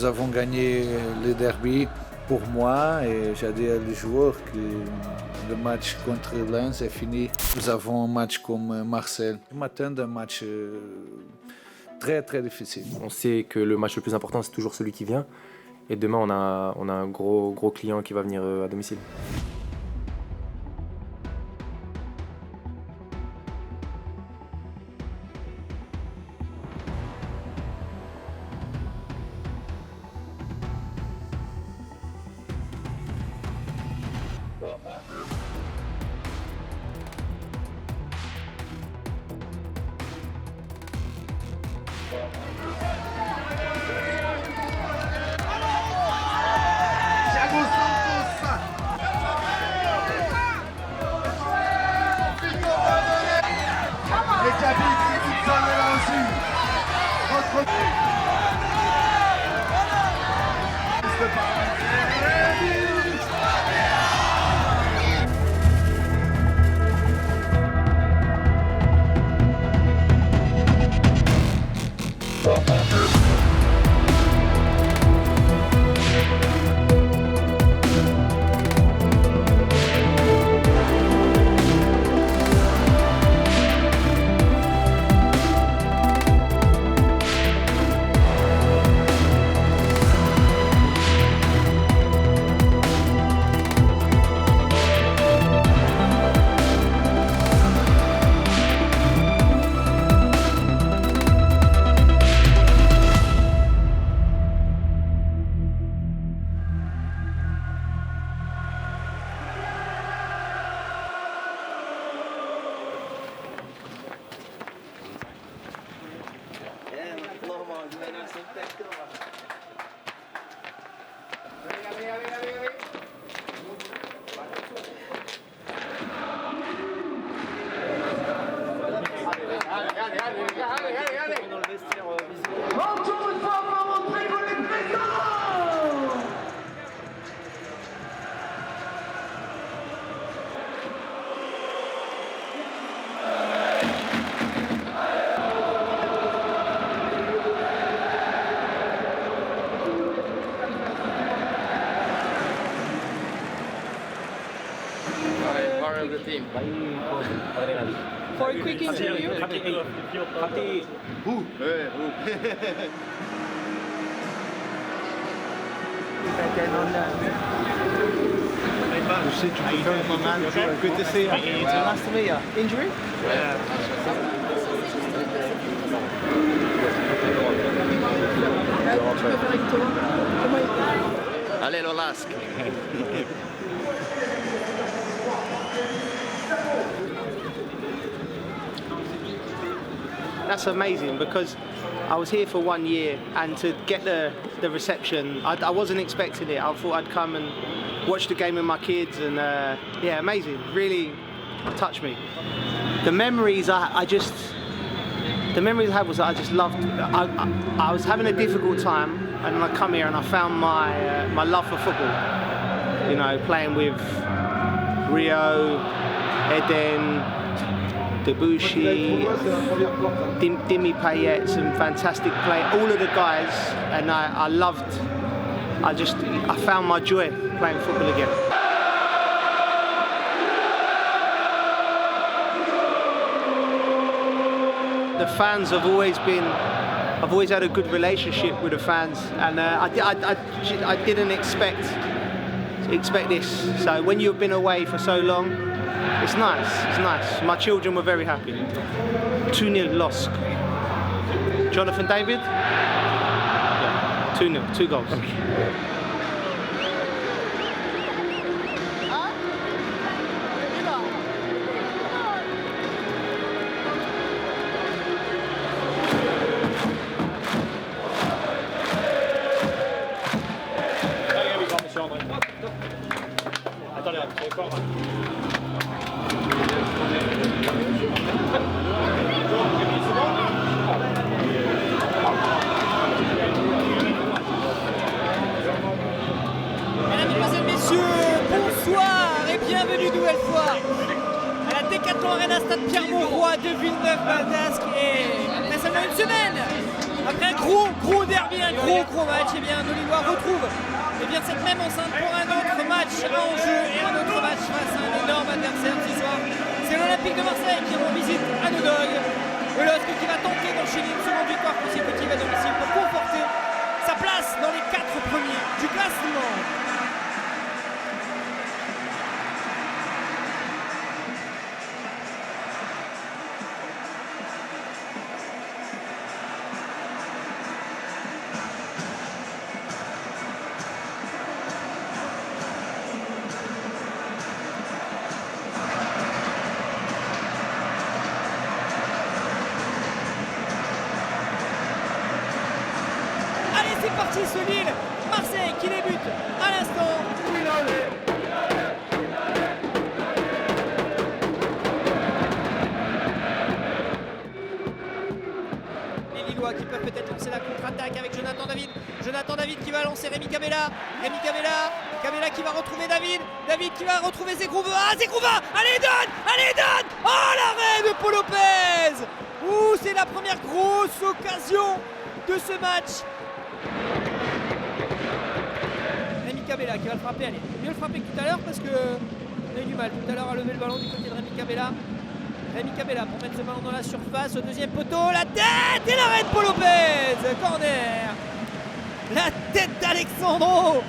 nous avons gagné le derby pour moi et j'ai dit aux joueurs que le match contre Lens est fini. Nous avons un match comme Marseille. Ils m'attendent un match très très difficile. On sait que le match le plus important c'est toujours celui qui vient et demain on a un gros client qui va venir à domicile. Part of the team. For a quick interview. Je sais, tu peux faire une commande. Good to see you. Nice to meet you. Injury? Yeah. Tu peux faire avec toi. Comment il Allez, Lolask. That's amazing because I was here for 1 year and to get the reception, I wasn't expecting it. I thought I'd come and watch the game with my kids and yeah, amazing. Really touched me. The memories I had was that I just loved, I was having a difficult time and I come here and I found my love for football. You know, playing with Rio, Eden, Debussy, Dimi Payet, some fantastic play, all of the guys, and I found my joy playing football again. The fans have always been, I've always had a good relationship with the fans, and I didn't expect this. So when you've been away for so long, it's nice, it's nice. My children were very happy. 2-0 loss. Jonathan David? Yeah, 2-0, 2 goals. bienvenue une nouvelle fois à la Decathlon Arena Stade Pierre-Mauroy de Villeneuve-Baldasque et après seulement une semaine Après un gros derby, un gros match, et bien nos Lillois retrouvent cette même enceinte pour un autre match en jeu et un autre match face à un énorme adversaire ce soir. C'est l'Olympique de Marseille qui rend visite à nos dogs. Le LOSC qui va tenter d'enchaîner une seconde victoire consécutive à domicile pour conforter sa place dans les 4 premiers du classement. C'est parti ce Lille, Marseille qui débute à l'instant. Les Lillois qui peuvent peut-être lancer la contre-attaque avec Jonathan David. Jonathan David qui va lancer Rémi Cabella. Cabella qui va retrouver David. David qui va retrouver Zegrouva. Zegrouva, allez donne. Oh l'arrêt de Paul Lopez. Ouh, c'est la première grosse occasion de ce match. Rémi Cabella qui va le frapper, allez, mieux le frapper que tout à l'heure parce qu'on a eu du mal tout à l'heure à lever le ballon du côté de Rémi Cabella. Rémi Cabella pour mettre ce ballon dans la surface, au deuxième poteau, la tête et l'arrêt de Paul Lopez, corner. La tête d'Alexandro,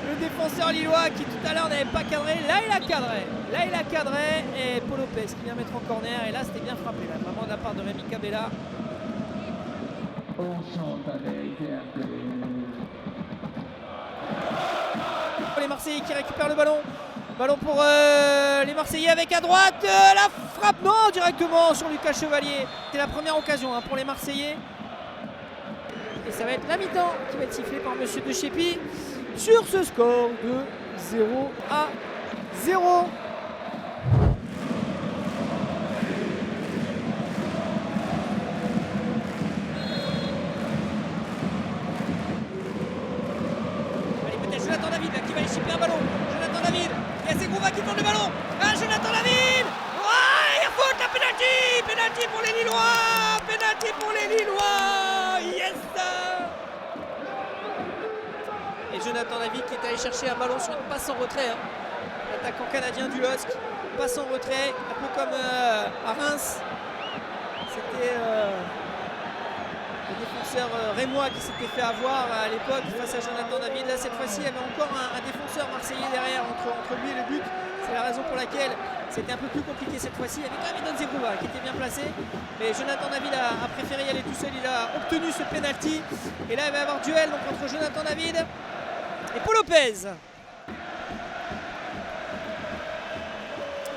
le défenseur lillois qui tout à l'heure n'avait pas cadré, là il a cadré et Paul Lopez qui vient mettre en corner et là c'était bien frappé, là, vraiment de la part de Rémi Cabella. Les Marseillais qui récupèrent le ballon. Ballon pour les Marseillais avec à droite la frappe, non, directement sur Lucas Chevalier. C'était la première occasion pour les Marseillais. Et ça va être la mi-temps qui va être sifflée par Monsieur De Chépy sur ce score de 0-0. Jonathan David qui va aller chipper un ballon. Jonathan David, il y a Zegrouva qui tourne le ballon. Jonathan David. Il y a faute, la pénalty pour les Lillois. Yes. Et Jonathan David qui est allé chercher un ballon sur une passe en retrait. L'attaquant canadien du LOSC, passe en retrait, un peu comme à Reims. C'était le défenseur rémois qui s'était fait avoir à l'époque face à Jonathan David. Là cette fois-ci il y avait encore un défenseur marseillais derrière entre lui et le but. C'est la raison pour laquelle c'était un peu plus compliqué cette fois-ci. Il y avait quand même Edon Zegrouva qui était bien placé. Mais Jonathan David a préféré y aller tout seul. Il a obtenu ce penalty. Et là il va y avoir duel donc, entre Jonathan David et Paul Lopez.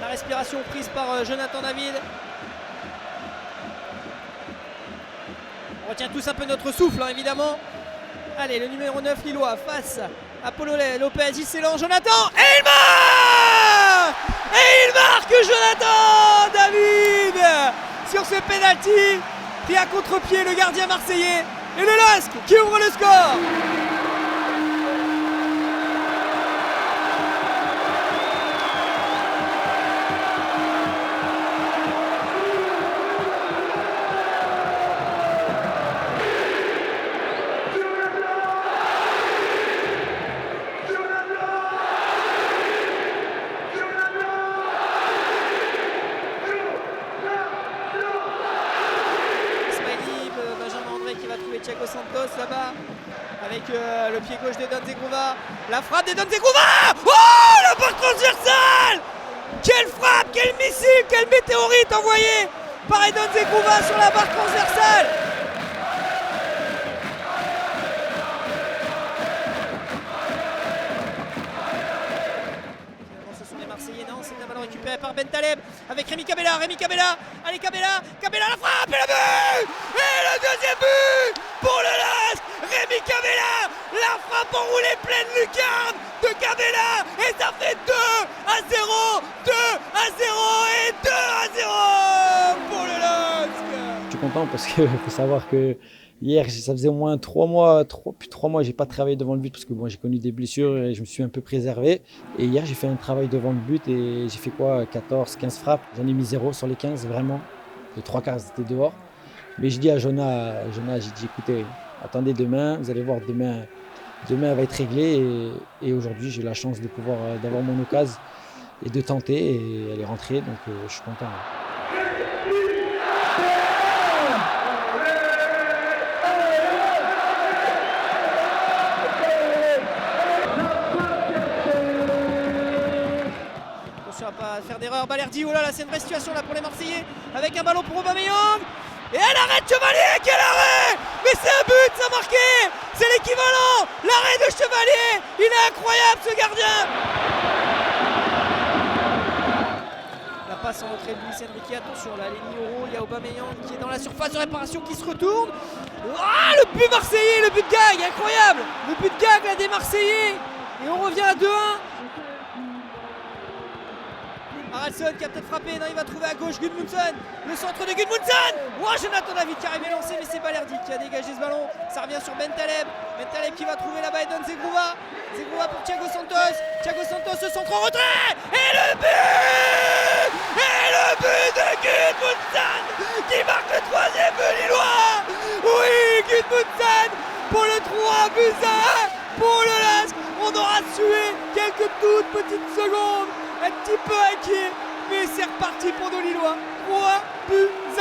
La respiration prise par Jonathan David. On retient tous un peu notre souffle, évidemment. Allez, le numéro 9 lillois face à Paul Lopez. Il s'élance, Jonathan, et il marque! Et il marque Jonathan David sur ce penalty pris à contre-pied le gardien marseillais. Et le LOSC qui ouvre le score. Thiago Santos là-bas avec le pied gauche d'Edon Zegrouva, la frappe d'Edon Zegrouva. Oh, la barre transversale. Quelle frappe, quel missile, quelle météorite envoyée par Edon Zegrouva sur la barre transversale. Ce sont les Marseillais, non, c'est un ballon récupéré par Ben Taleb avec Rémi Cabella, allez Cabella, la frappe et le but. Et le deuxième but pour le LOSC, Rémi Cabella, la frappe enroulée pleine lucarne de Cabella et ça fait 2-0 et 2-0 pour le LOSC. Je suis content parce qu'il faut savoir que hier, ça faisait au moins plus de 3 mois, j'ai pas travaillé devant le but parce que bon, j'ai connu des blessures et je me suis un peu préservé. Et hier, j'ai fait un travail devant le but et j'ai fait 14, 15 frappes. J'en ai mis 0 sur les 15, vraiment. Les 3 quarts étaient dehors. Mais je dis à Jonas, j'ai dit écoutez, attendez demain, vous allez voir demain va être réglé et aujourd'hui j'ai eu la chance de pouvoir d'avoir mon occasion et de tenter et elle est rentrée donc je suis content. Attention à pas faire d'erreur, Balerdi, oh là là c'est une vraie situation là pour les Marseillais avec un ballon pour Aubameyang et elle arrête Chevalier, quel arrêt! Mais c'est un but, ça a marqué! C'est l'équivalent! L'arrêt de Chevalier! Il est incroyable ce gardien! La passe en entrée de Luis Enrique, attention là, les Niro, il y a Aubameyang qui est dans la surface de réparation qui se retourne. Ah, le but marseillais, le but de Gag, incroyable! Le but de Gag là des Marseillais! Et on revient à 2-1. Haraldsson qui a peut-être frappé, non il va trouver à gauche Gudmundsson, le centre de Gudmundsson. Oh, Jonathan David qui arrive à lancer mais c'est Balerdi qui a dégagé ce ballon, ça revient sur Bentaleb qui va trouver là-bas et donne Zegrouva pour Thiago Santos se centre en retrait et le but de Gudmundsson qui marque le 3e but lillois. Oui, Gudmundsson pour le 3-1 pour le LASK. On aura sué quelques toutes petites secondes, un petit peu inquiet, mais c'est reparti pour nos Lillois. 3-1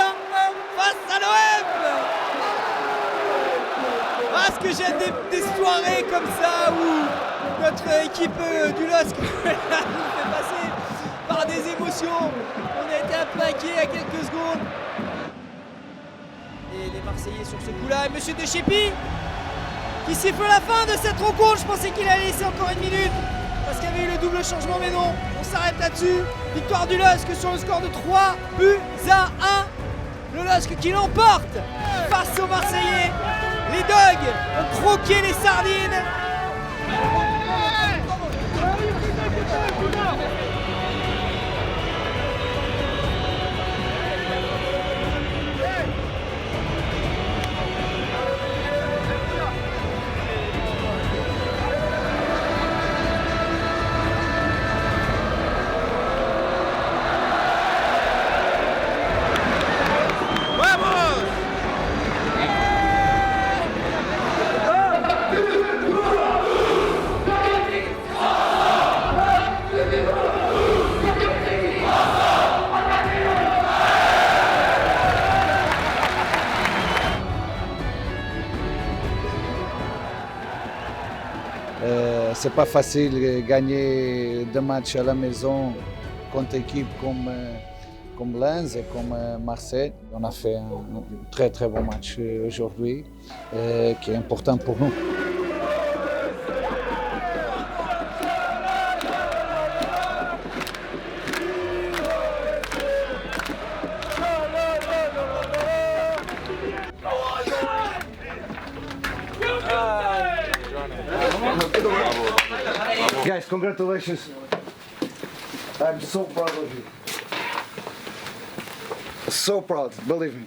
face à l'OM. Parce que j'aime des soirées comme ça où notre équipe du LOSC nous fait passer par des émotions. On a été un peu inquiet à quelques secondes. Et les Marseillais sur ce coup-là, et Monsieur Deschépy qui siffle la fin de cette rencontre. Je pensais qu'il allait laisser encore une minute parce qu'il y avait eu le double changement, mais non, on s'arrête là-dessus. Victoire du LOSC sur le score de 3-1. Le LOSC qui l'emporte face aux Marseillais. Les Dogs ont croqué les sardines. C'est pas facile de gagner 2 matchs à la maison contre équipe comme Lens et comme Marseille. On a fait un très très bon match aujourd'hui qui est important pour nous. Guys, congratulations. I'm so proud of you. So proud, believe me.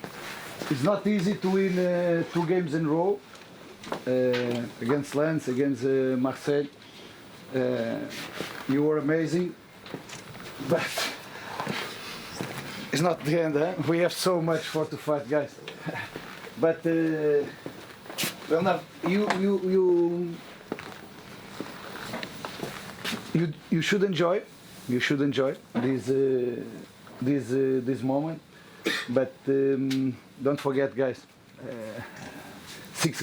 It's not easy to win 2 games in a row against Lens, against Marseille. You were amazing, but it's not the end. Huh? We have so much for to fight, guys. But well, now you should enjoy. You should enjoy this moment. But don't forget, guys. 6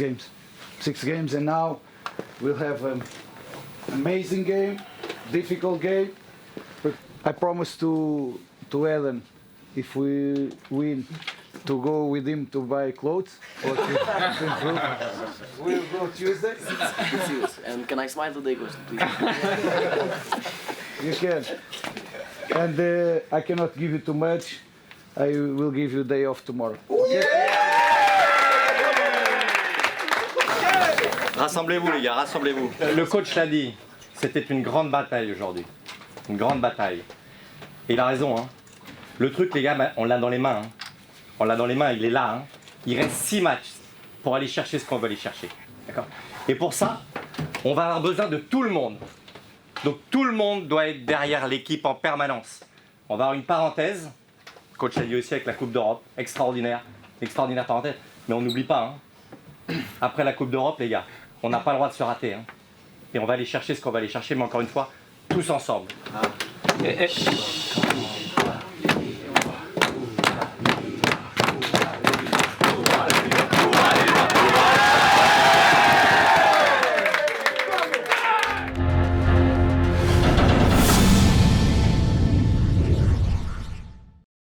games, and now we'll have an amazing game, difficult game. But I promise to Ellen, if we win, to go with him to buy clothes or to improve. We'll go Tuesday. And can I smile today, Coach, please? You can. And I cannot give you too much. I will give you day off tomorrow. Rassemblez-vous les gars, rassemblez-vous. Le coach l'a dit, c'était une grande bataille aujourd'hui. Une grande bataille. Et il a raison. Hein. Le truc les gars, on l'a dans les mains. Hein. On l'a dans les mains, il est là. Hein. Il reste 6 matchs pour aller chercher ce qu'on veut aller chercher. D'accord ? Et pour ça, on va avoir besoin de tout le monde. Donc tout le monde doit être derrière l'équipe en permanence. On va avoir une parenthèse. Le coach a dit aussi avec la Coupe d'Europe, extraordinaire. extraordinaire parenthèse. Mais on n'oublie pas, hein, après la Coupe d'Europe, les gars, on n'a pas le droit de se rater. Hein. Et on va aller chercher ce qu'on va aller chercher, mais encore une fois, tous ensemble.